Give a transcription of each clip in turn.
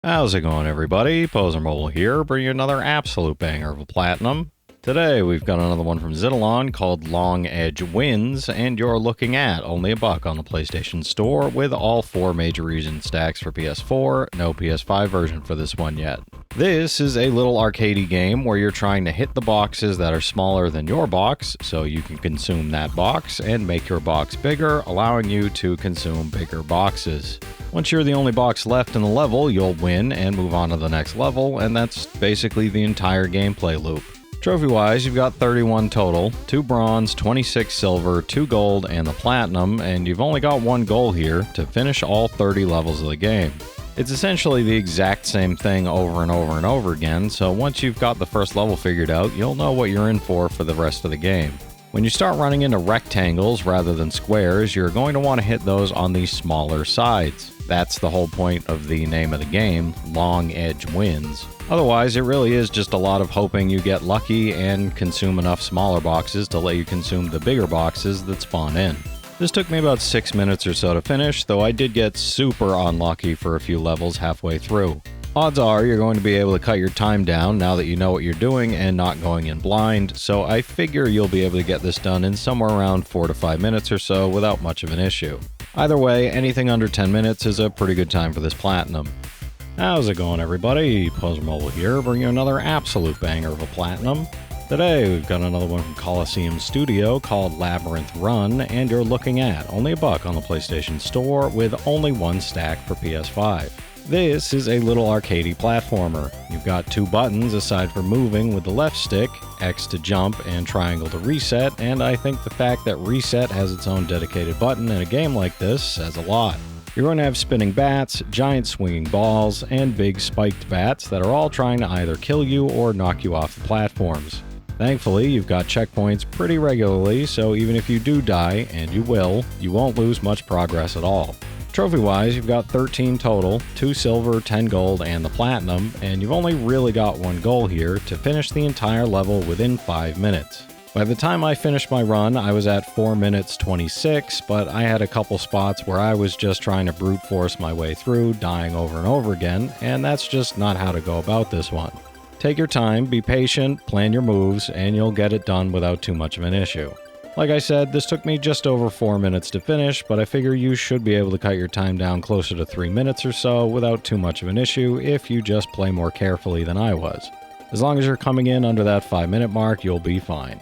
How's it going, everybody? Pozermobil here, bringing you another absolute banger of a platinum. Today, we've got another one from Zidalon called Long Edge Wins, and you're looking at only $1 on the PlayStation Store with all 4 major region stacks for PS4, no PS5 version for this one yet. This is a little arcadey game where you're trying to hit the boxes that are smaller than your box, so you can consume that box and make your box bigger, allowing you to consume bigger boxes. Once you're the only box left in the level, you'll win and move on to the next level, and that's basically the entire gameplay loop. Trophy-wise, you've got 31 total, 2 bronze, 26 silver, 2 gold, and the platinum, and you've only got 1 goal here to finish all 30 levels of the game. It's essentially the exact same thing over and over and over again, so once you've got the first level figured out, you'll know what you're in for the rest of the game. When you start running into rectangles rather than squares, you're going to want to hit those on the smaller sides. That's the whole point of the name of the game, Long Edge Wins. Otherwise, it really is just a lot of hoping you get lucky and consume enough smaller boxes to let you consume the bigger boxes that spawn in. This took me about 6 minutes or so to finish, though I did get super unlucky for a few levels halfway through. Odds are you're going to be able to cut your time down now that you know what you're doing and not going in blind, so I figure you'll be able to get this done in somewhere around 4 to 5 minutes or so without much of an issue. Either way, anything under 10 minutes is a pretty good time for this platinum. How's it going, everybody? Pozermobil here, bringing you another absolute banger of a platinum. Today, we've got another one from Coliseum Studio called Labyrinth Run, and you're looking at only $1 on the PlayStation Store with only 1 stack for PS5. This is a little arcadey platformer. You've got 2 buttons aside from moving with the left stick, X to jump and triangle to reset, and I think the fact that reset has its own dedicated button in a game like this says a lot. You're going to have spinning bats, giant swinging balls, and big spiked bats that are all trying to either kill you or knock you off the platforms. Thankfully, you've got checkpoints pretty regularly, so even if you do die, and you will, you won't lose much progress at all. Trophy-wise, you've got 13 total, 2 silver, 10 gold, and the platinum, and you've only really got 1 goal here to finish the entire level within 5 minutes. By the time I finished my run, I was at 4 minutes 26, but I had a couple spots where I was just trying to brute force my way through, dying over and over again, and that's just not how to go about this one. Take your time, be patient, plan your moves, and you'll get it done without too much of an issue. Like I said, this took me just over 4 minutes to finish, but I figure you should be able to cut your time down closer to 3 minutes or so without too much of an issue if you just play more carefully than I was. As long as you're coming in under that 5-minute mark, you'll be fine.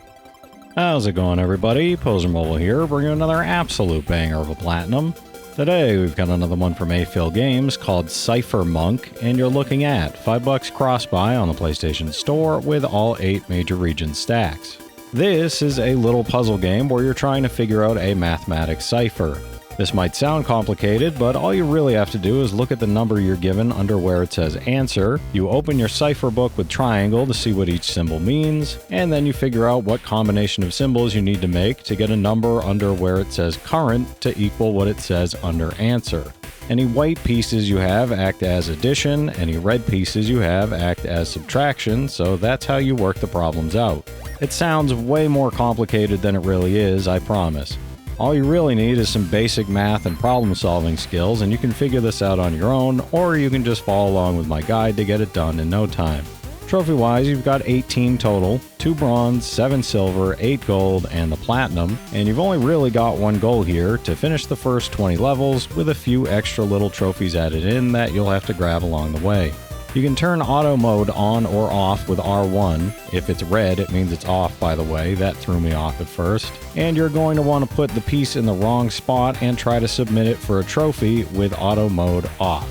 How's it going, everybody? Pozermobil here, bringing you another absolute banger of a platinum. Today, we've got another one from Aphil Games called Cipher Monk, and you're looking at $5 cross-buy on the PlayStation Store with all 8 major region stacks. This is a little puzzle game where you're trying to figure out a mathematics cipher. This might sound complicated, but all you really have to do is look at the number you're given under where it says answer, you open your cipher book with triangle to see what each symbol means, and then you figure out what combination of symbols you need to make to get a number under where it says current to equal what it says under answer. Any white pieces you have act as addition, any red pieces you have act as subtraction, so that's how you work the problems out. It sounds way more complicated than it really is, I promise. All you really need is some basic math and problem-solving skills, and you can figure this out on your own, or you can just follow along with my guide to get it done in no time. Trophy-wise, you've got 18 total, 2 bronze, 7 silver, 8 gold, and the platinum, and you've only really got 1 goal here to finish the first 20 levels with a few extra little trophies added in that you'll have to grab along the way. You can turn auto mode on or off with R1. If it's red, it means it's off, by the way. That threw me off at first. And you're going to want to put the piece in the wrong spot and try to submit it for a trophy with auto mode off.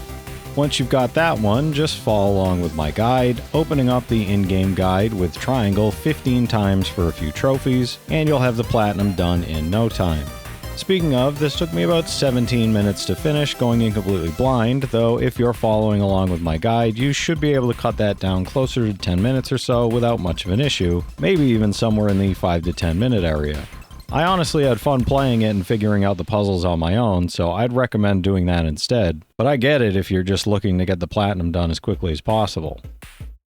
Once you've got that one, just follow along with my guide, opening up the in-game guide with triangle 15 times for a few trophies, and you'll have the platinum done in no time. Speaking of, this took me about 17 minutes to finish, going in completely blind, though if you're following along with my guide, you should be able to cut that down closer to 10 minutes or so without much of an issue, maybe even somewhere in the 5 to 10 minute area. I honestly had fun playing it and figuring out the puzzles on my own, so I'd recommend doing that instead, but I get it if you're just looking to get the platinum done as quickly as possible.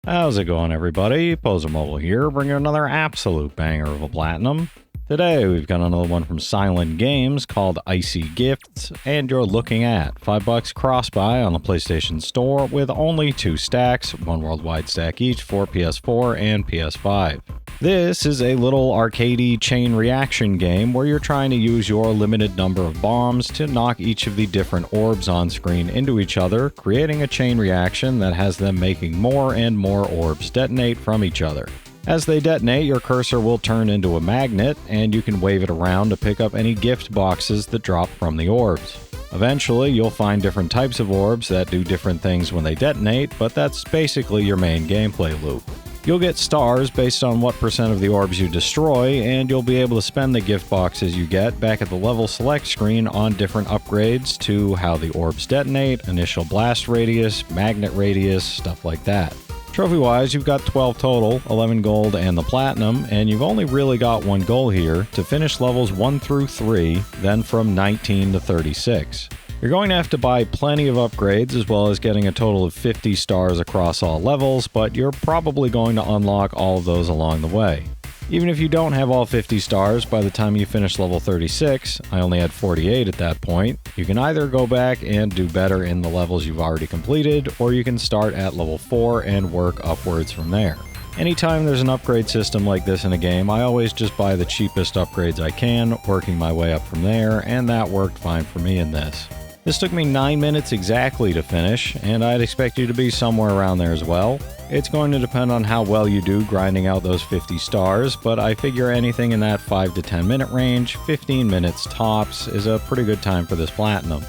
How's it going, everybody? Pozermobil here, bringing another absolute banger of a platinum. Today we've got another one from Silent Games called Icy Gifts, and you're looking at $5 cross-buy on the PlayStation Store with only 2 stacks, one worldwide stack each for PS4 and PS5. This is a little arcadey chain reaction game where you're trying to use your limited number of bombs to knock each of the different orbs on screen into each other, creating a chain reaction that has them making more and more orbs detonate from each other. As they detonate, your cursor will turn into a magnet, and you can wave it around to pick up any gift boxes that drop from the orbs. Eventually, you'll find different types of orbs that do different things when they detonate, but that's basically your main gameplay loop. You'll get stars based on what percent of the orbs you destroy, and you'll be able to spend the gift boxes you get back at the level select screen on different upgrades to how the orbs detonate, initial blast radius, magnet radius, stuff like that. Trophy-wise, you've got 12 total, 11 gold and the platinum, and you've only really got one goal here to finish levels 1 through 3, then from 19 to 36. You're going to have to buy plenty of upgrades as well as getting a total of 50 stars across all levels, but you're probably going to unlock all of those along the way. Even if you don't have all 50 stars by the time you finish level 36, I only had 48 at that point, you can either go back and do better in the levels you've already completed, or you can start at level 4 and work upwards from there. Anytime there's an upgrade system like this in a game, I always just buy the cheapest upgrades I can, working my way up from there, and that worked fine for me in this. This took me 9 minutes exactly to finish, and I'd expect you to be somewhere around there as well. It's going to depend on how well you do grinding out those 50 stars, but I figure anything in that 5 to 10 minute range, 15 minutes tops, is a pretty good time for this platinum.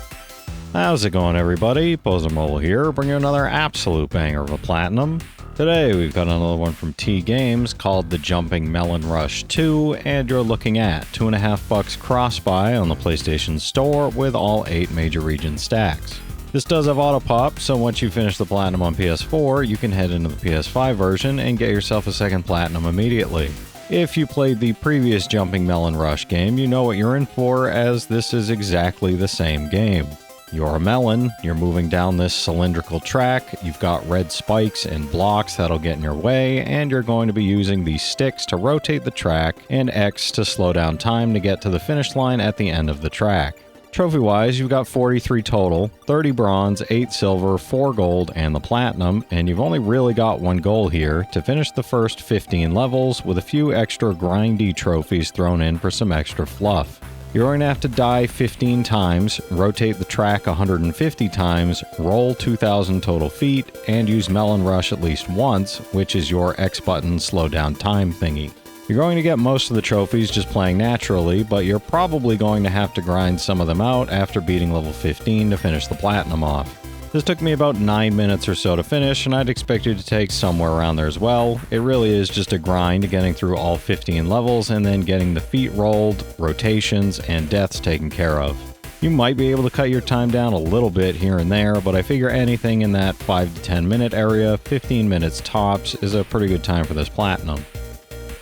How's it going, everybody? Pozermobil here, bringing you another absolute banger of a platinum. Today we've got another one from T Games called the Jumping Melon Rush 2, and you're looking at $2.50 cross-buy on the PlayStation Store with all 8 major region stacks. This does have auto pop, so once you finish the platinum on PS4, you can head into the PS5 version and get yourself a second platinum immediately. If you played the previous Jumping Melon Rush game, you know what you're in for, as this is exactly the same game. You're a melon, you're moving down this cylindrical track, you've got red spikes and blocks that'll get in your way, and you're going to be using these sticks to rotate the track and X to slow down time to get to the finish line at the end of the track. Trophy-wise, you've got 43 total, 30 bronze, 8 silver, 4 gold, and the platinum, and you've only really got one goal here to finish the first 15 levels with a few extra grindy trophies thrown in for some extra fluff. You're going to have to die 15 times, rotate the track 150 times, roll 2,000 total feet, and use Melon Rush at least once, which is your X button slow down time thingy. You're going to get most of the trophies just playing naturally, but you're probably going to have to grind some of them out after beating level 15 to finish the platinum off. This took me about 9 minutes or so to finish, and I'd expect you to take somewhere around there as well. It really is just a grind getting through all 15 levels and then getting the feet rolled, rotations, and deaths taken care of. You might be able to cut your time down a little bit here and there, but I figure anything in that 5 to 10 minute area, 15 minutes tops, is a pretty good time for this platinum.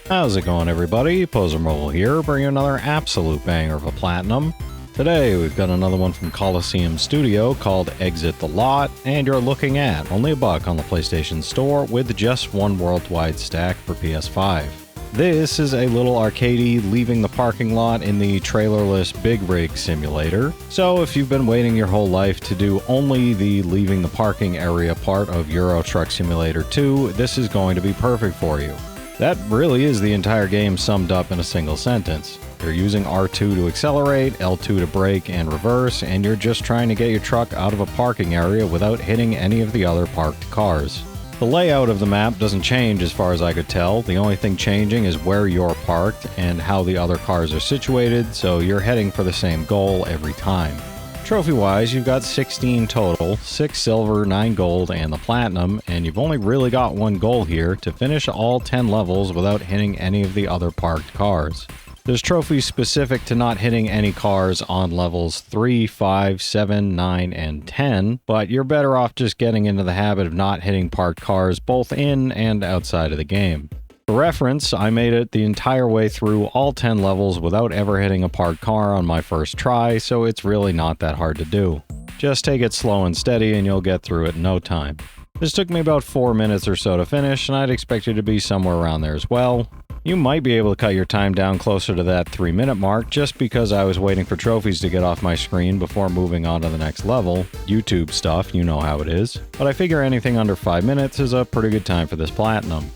How's it going, everybody? Pozermobil here, bringing another absolute banger of a platinum. Today we've got another one from Coliseum Studio called Exit the Lot, and you're looking at only $1 on the PlayStation Store with just one worldwide stack for PS5. This is a little arcadey leaving the parking lot in the trailerless big rig simulator, so if you've been waiting your whole life to do only the leaving the parking area part of Euro Truck Simulator 2, this is going to be perfect for you. That really is the entire game summed up in a single sentence. You're using R2 to accelerate, L2 to brake and reverse, and you're just trying to get your truck out of a parking area without hitting any of the other parked cars. The layout of the map doesn't change as far as I could tell. The only thing changing is where you're parked and how the other cars are situated, so you're heading for the same goal every time. Trophy-wise, you've got 16 total, 6 silver, 9 gold, and the platinum, and you've only really got one goal here to finish all 10 levels without hitting any of the other parked cars. There's trophies specific to not hitting any cars on levels 3, 5, 7, 9, and 10, but you're better off just getting into the habit of not hitting parked cars both in and outside of the game. For reference, I made it the entire way through all 10 levels without ever hitting a parked car on my first try, so it's really not that hard to do. Just take it slow and steady and you'll get through it in no time. This took me about 4 minutes or so to finish, and I'd expect you to be somewhere around there as well. You might be able to cut your time down closer to that 3-minute mark just because I was waiting for trophies to get off my screen before moving on to the next level. YouTube stuff, you know how it is. But I figure anything under 5 minutes is a pretty good time for this platinum.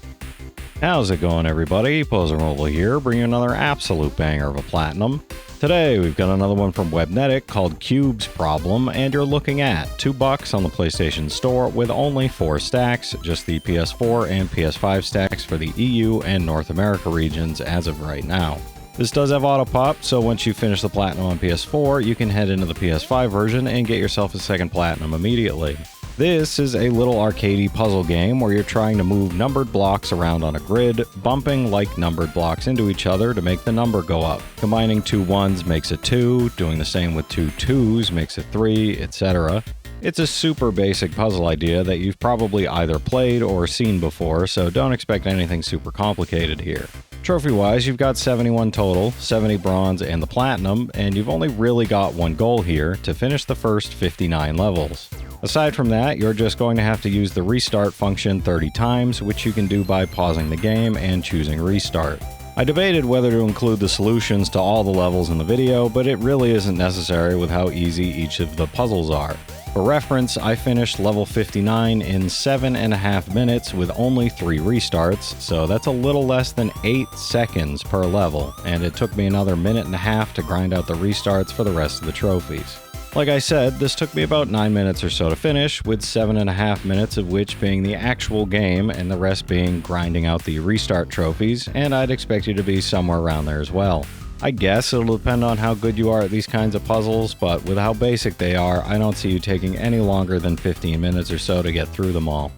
How's it going, everybody? Pozermobil here, bringing another absolute banger of a platinum. Today we've got another one from Webnetic called Cube's Problem, and you're looking at $2 on the PlayStation Store with only 4 stacks, just the PS4 and PS5 stacks for the EU and North America regions as of right now. This does have auto pop, so once you finish the platinum on PS4, you can head into the PS5 version and get yourself a second platinum immediately. This is a little arcadey puzzle game where you're trying to move numbered blocks around on a grid, bumping like numbered blocks into each other to make the number go up. Combining 2 1s makes it 2, doing the same with 2 2s makes it 3, etc. It's a super basic puzzle idea that you've probably either played or seen before, so don't expect anything super complicated here. Trophy-wise, you've got 71 total, 70 bronze and the platinum, and you've only really got one goal here, to finish the first 59 levels. Aside from that, you're just going to have to use the restart function 30 times, which you can do by pausing the game and choosing restart. I debated whether to include the solutions to all the levels in the video, but it really isn't necessary with how easy each of the puzzles are. For reference, I finished level 59 in 7.5 minutes with only 3 restarts, so that's a little less than 8 seconds per level, and it took me another 1.5 minutes to grind out the restarts for the rest of the trophies. Like I said, this took me about 9 minutes or so to finish, with 7.5 minutes of which being the actual game and the rest being grinding out the restart trophies, and I'd expect you to be somewhere around there as well. I guess it'll depend on how good you are at these kinds of puzzles, but with how basic they are, I don't see you taking any longer than 15 minutes or so to get through them all.